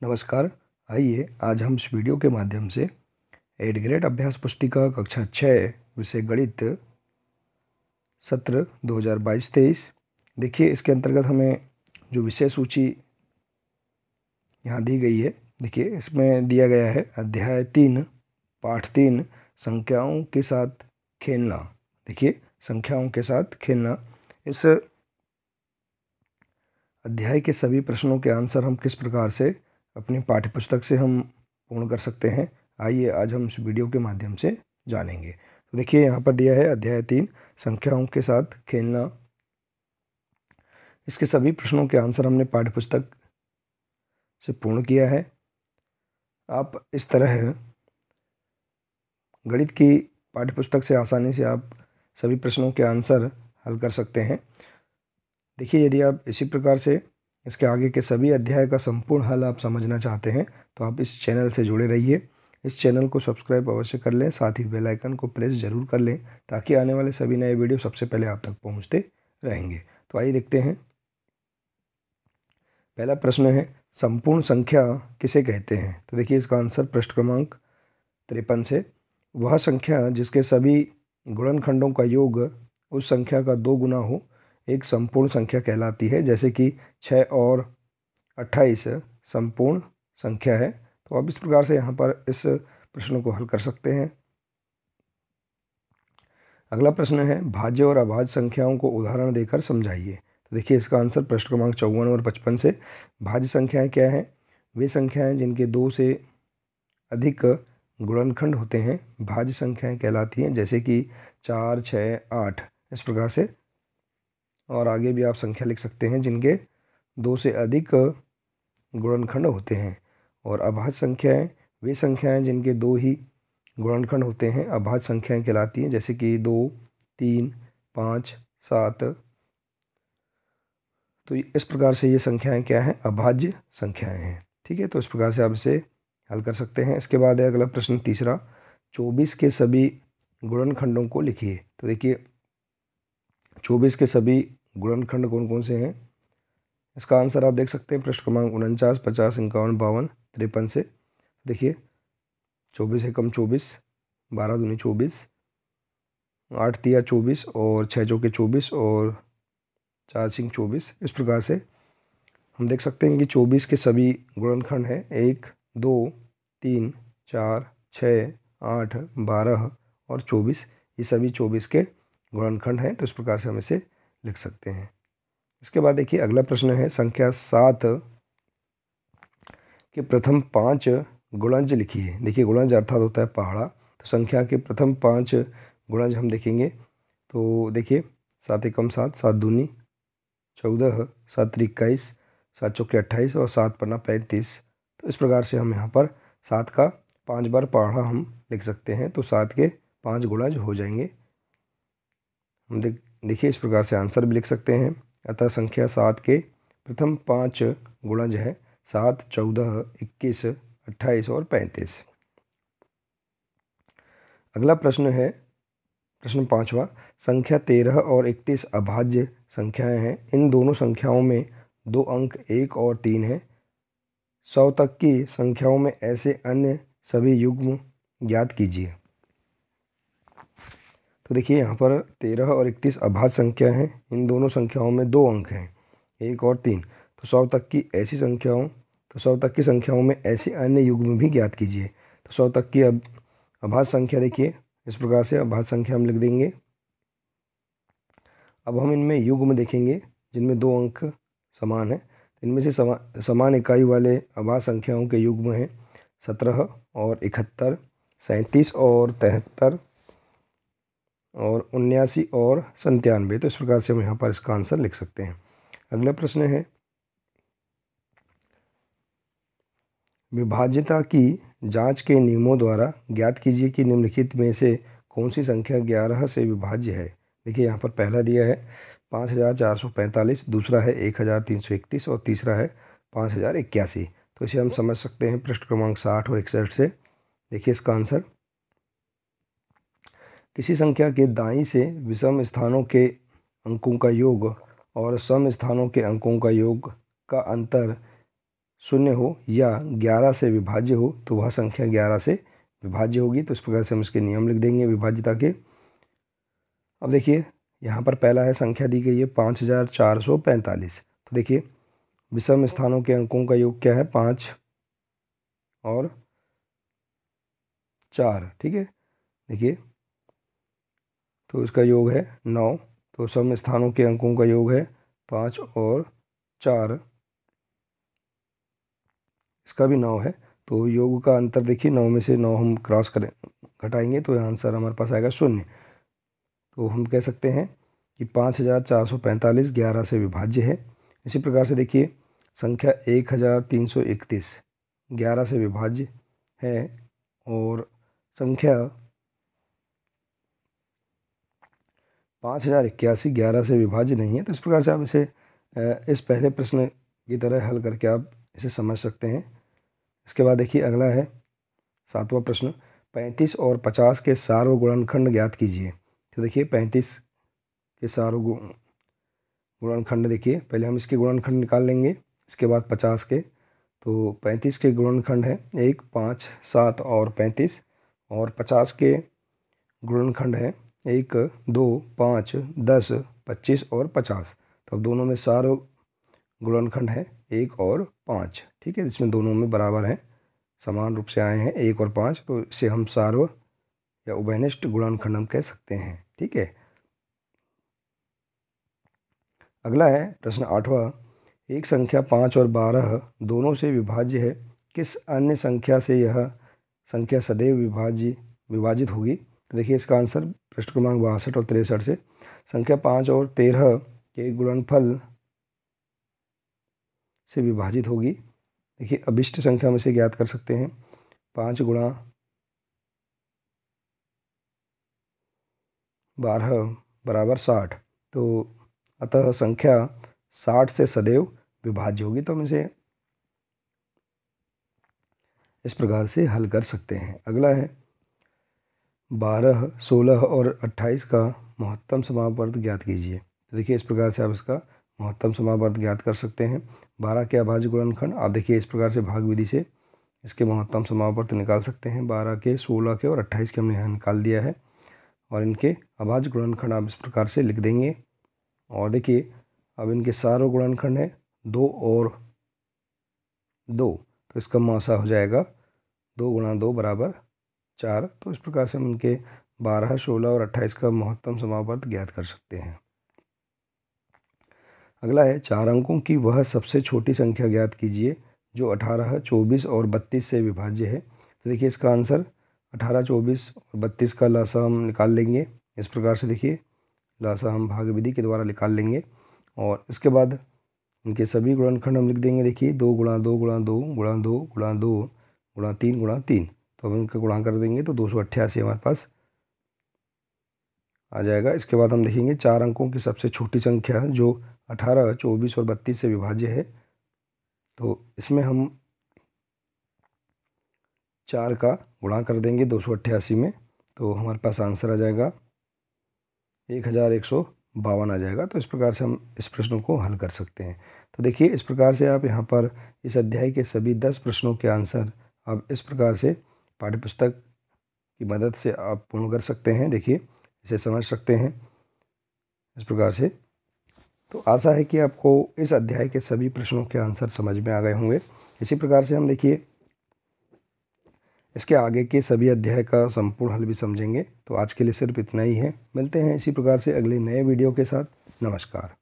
नमस्कार। आइए आज हम इस वीडियो के माध्यम से 8th ग्रेड अभ्यास पुस्तिका कक्षा 6 विषय गणित सत्र 2022-23। देखिए, इसके अंतर्गत हमें जो विषय सूची यहाँ दी गई है, देखिए इसमें दिया गया है अध्याय 3 पाठ 3 संख्याओं के साथ खेलना। देखिए, संख्याओं के साथ खेलना, इस अध्याय के सभी प्रश्नों के आंसर हम किस प्रकार से अपनी पाठ्यपुस्तक से हम पूर्ण कर सकते हैं, आइए आज हम इस वीडियो के माध्यम से जानेंगे। तो देखिए, यहाँ पर दिया है अध्याय 3 संख्याओं के साथ खेलना। इसके सभी प्रश्नों के आंसर हमने पाठ्यपुस्तक से पूर्ण किया है। आप इस तरह गणित की पाठ्यपुस्तक से आसानी से आप सभी प्रश्नों के आंसर हल कर सकते हैं। देखिए, यदि आप इसी प्रकार से इसके आगे के सभी अध्याय का संपूर्ण हल आप समझना चाहते हैं तो आप इस चैनल से जुड़े रहिए। इस चैनल को सब्सक्राइब अवश्य कर लें, साथ ही बेल आइकन को प्रेस जरूर कर लें ताकि आने वाले सभी नए वीडियो सबसे पहले आप तक पहुंचते रहेंगे। तो आइए देखते हैं। पहला प्रश्न है, संपूर्ण संख्या किसे कहते हैं? तो देखिए, इसका आंसर पृष्ठ क्रमांक 53 से, वह संख्या जिसके सभी गुणनखंडों का योग उस संख्या का 2 गुना हो एक संपूर्ण संख्या कहलाती है। जैसे कि 6 और 28 संपूर्ण संख्या है। तो आप इस प्रकार से यहाँ पर इस प्रश्न को हल कर सकते हैं। अगला प्रश्न है, भाज्य और अभाज्य संख्याओं को उदाहरण देकर समझाइए। तो देखिए, इसका आंसर पृष्ठ क्रमांक 54 और 55 से। भाज्य संख्याएं क्या हैं? वे संख्याएं जिनके 2 से अधिक गुणनखंड होते हैं भाज्य संख्याएं कहलाती हैं। जैसे कि 4, 6, 8 इस प्रकार से। और आगे भी आप संख्या लिख सकते हैं जिनके 2 से अधिक गुणनखंड होते हैं। और अभाज्य संख्याएं वे संख्याएं जिनके 2 ही गुणनखंड होते हैं अभाज्य संख्याएं कहलाती हैं। जैसे कि 2, 3, 5, 7। तो इस प्रकार से ये संख्याएं क्या हैं? अभाज्य संख्याएं हैं। ठीक है, तो इस प्रकार से आप इसे हल कर सकते हैं। इसके बाद है अगला प्रश्न तीसरा, 24 के सभी गुणनखंडों को लिखिए। तो देखिए, 24 के सभी गुणनखंड कौन कौन से हैं? इसका आंसर आप देख सकते हैं पृष्ठ क्रमांक 49, 50, 51, 52, 53 से। देखिए, 24 एकम 24, 12 दूनी 24, 8 तिया 24 और 6 चौके 24 और 4 सिंह 24। इस प्रकार से हम देख सकते हैं कि 24 के सभी गुणनखंड हैं 1, 2, 3, 4, 6, 8, 12 और 24। ये सभी 24 के गुणनखंड हैं। तो इस प्रकार से हम इसे लिख सकते हैं। इसके बाद देखिए, अगला प्रश्न है, संख्या 7 के प्रथम 5 गुणज लिखिए। देखिए, गुणज अर्थात होता है पहाड़ा। तो संख्या के प्रथम 5 गुणज हम देखेंगे। तो देखिए, 7 एकम 7, 7 दूनी 14, 7 त्रिक 21, 7 चौके 28 और 7 पन्ना 35। तो इस प्रकार से हम यहाँ पर 7 का 5 बार पहाड़ा हम लिख सकते हैं। तो 7 के 5 गुणज हो जाएंगे। हम देखिए, इस प्रकार से आंसर भी लिख सकते हैं। अतः संख्या 7 के प्रथम 5 गुणज है 7, 14, 21, 28 और 35। अगला प्रश्न है प्रश्न 5वां, संख्या 13 और 31 अभाज्य संख्याएं हैं। इन दोनों संख्याओं में 2 अंक 1 और 3 हैं। 100 तक की संख्याओं में ऐसे अन्य सभी युग्म ज्ञात कीजिए। तो देखिए, यहाँ पर 13 और 31 अभाज्य संख्या हैं। इन दोनों संख्याओं में 2 अंक हैं 1 और 3। तो 100 तक की संख्याओं में ऐसे अन्य युग्म भी ज्ञात कीजिए। तो 100 तक की अभाज्य संख्या देखिए, इस प्रकार से अभाज्य संख्या हम लिख देंगे। अब हम इनमें युग्म देखेंगे जिनमें 2 अंक समान हैं। इनमें से समान इकाई वाले अभाज्य संख्याओं के युग्म हैं 17 और 71, 37 और 73 और 79 और 97। तो इस प्रकार से हम यहाँ पर इसका आंसर लिख सकते हैं। अगला प्रश्न है, विभाज्यता की जांच के नियमों द्वारा ज्ञात कीजिए कि निम्नलिखित में से कौन सी संख्या 11 से विभाज्य है। देखिए, यहाँ पर पहला दिया है 5445, दूसरा है 1331 और तीसरा है 5081। तो इसे हम समझ सकते हैं पृष्ठ क्रमांक 60 और 61 से। देखिए, इसका आंसर, किसी संख्या के दाईं से विषम स्थानों के अंकों का योग और सम स्थानों के अंकों का योग का अंतर शून्य हो या 11 से विभाज्य हो तो वह संख्या 11 से विभाज्य होगी। तो इस प्रकार से हम इसके नियम लिख देंगे विभाज्यता के। अब देखिए यहाँ पर पहला है, संख्या दी गई है 5445। तो देखिए विषम स्थानों के अंकों का योग क्या है, 5 और 4। ठीक है, देखिए तो इसका योग है 9। तो सम स्थानों के अंकों का योग है 5 और 4, इसका भी 9 है। तो योग का अंतर देखिए 9 में से 9 हम क्रॉस करें घटाएंगे तो आंसर हमारे पास आएगा 0। तो हम कह सकते हैं कि 5445 11 से विभाज्य है। इसी प्रकार से देखिए संख्या 1331 11 से विभाज्य है और संख्या 5081 11 से विभाज्य नहीं है। तो इस प्रकार से आप इसे इस पहले प्रश्न की तरह हल करके आप इसे समझ सकते हैं। इसके बाद देखिए अगला है 7वां प्रश्न, 35 और 50 के सार्वगुणनखंड ज्ञात कीजिए। तो देखिए 35 के गुणनखंड, देखिए पहले हम इसके गुणनखंड निकाल लेंगे, इसके बाद 50 के। तो 35 के गुणनखंड है 1, 5, 7 और 35, और 50 के गुणनखंड है 1, 2, 5, 10, 25 और 50। तो अब दोनों में सार्व गुणनखंड है 1 और 5। ठीक है, इसमें दोनों में बराबर हैं, समान रूप से आए हैं 1 और 5। तो इसे हम सार्व या उभयनिष्ठ गुणनखंड हम कह सकते हैं। ठीक है, अगला है प्रश्न 8वां, एक संख्या 5 और 12 दोनों से विभाज्य है, किस अन्य संख्या से यह संख्या सदैव विभाजित होगी। तो देखिए इसका आंसर पृष्ठ क्रमांक 62 और 63 से संख्या 5 और 13 के गुणनफल से विभाजित होगी। देखिए अभिष्ट संख्या में से ज्ञात कर सकते हैं, 5 गुणा 12 बराबर 60। तो अतः संख्या 60 से सदैव विभाज्य होगी। तो हम इसे इस प्रकार से हल कर सकते हैं। अगला है 12, 16 और 28 का महत्तम समापवर्त ज्ञात कीजिए। तो देखिए इस प्रकार से आप इसका महत्तम समापवर्त ज्ञात कर सकते हैं। 12 के अभाज्य गुणनखंड आप देखिए इस प्रकार से भाग विधि से इसके महत्तम समापवर्त निकाल सकते हैं। 12 के, 16 के और 28 के हमने यहाँ निकाल दिया है, और इनके अभाज्य गुणनखंड आप इस प्रकार से लिख देंगे। और देखिए अब इनके सार्व गुणनखंड है 2 और 2, तो इसका मौसा हो जाएगा 2 गुणा 2 बराबर 4। तो इस प्रकार से हम इनके 12, 16 और 28 का महत्तम समापवर्त ज्ञात कर सकते हैं। अगला है 4 अंकों की वह सबसे छोटी संख्या ज्ञात कीजिए जो 18, 24 और 32 से विभाज्य है। तो देखिए इसका आंसर 18, 24 और 32 का लसा हम निकाल लेंगे। इस प्रकार से देखिए लसा हम भाग विधि के द्वारा निकाल लेंगे, और इसके बाद इनके सभी गुणनखंड हम लिख देंगे। देखिए 2 गुणा 2 गुणा 2 गुणा 2 गुणा 2 गुणा 3 गुणा 3। तो अब इनका गुणा कर देंगे तो 288 हमारे पास आ जाएगा। इसके बाद हम देखेंगे 4 अंकों की सबसे छोटी संख्या जो 18, 24 और 32 से विभाज्य है। तो इसमें हम 4 का गुणा कर देंगे 288 में, तो हमारे पास आंसर आ जाएगा 1152 आ जाएगा। तो इस प्रकार से हम इस प्रश्न को हल कर सकते हैं। तो देखिए इस प्रकार से आप यहाँ पर इस अध्याय के सभी 10 प्रश्नों के आंसर आप इस प्रकार से पाठ्यपुस्तक की मदद से आप पूर्ण कर सकते हैं। देखिए इसे समझ सकते हैं इस प्रकार से। तो आशा है कि आपको इस अध्याय के सभी प्रश्नों के आंसर समझ में आ गए होंगे। इसी प्रकार से हम देखिए इसके आगे के सभी अध्याय का संपूर्ण हल भी समझेंगे। तो आज के लिए सिर्फ इतना ही है, मिलते हैं इसी प्रकार से अगले नए वीडियो के साथ। नमस्कार।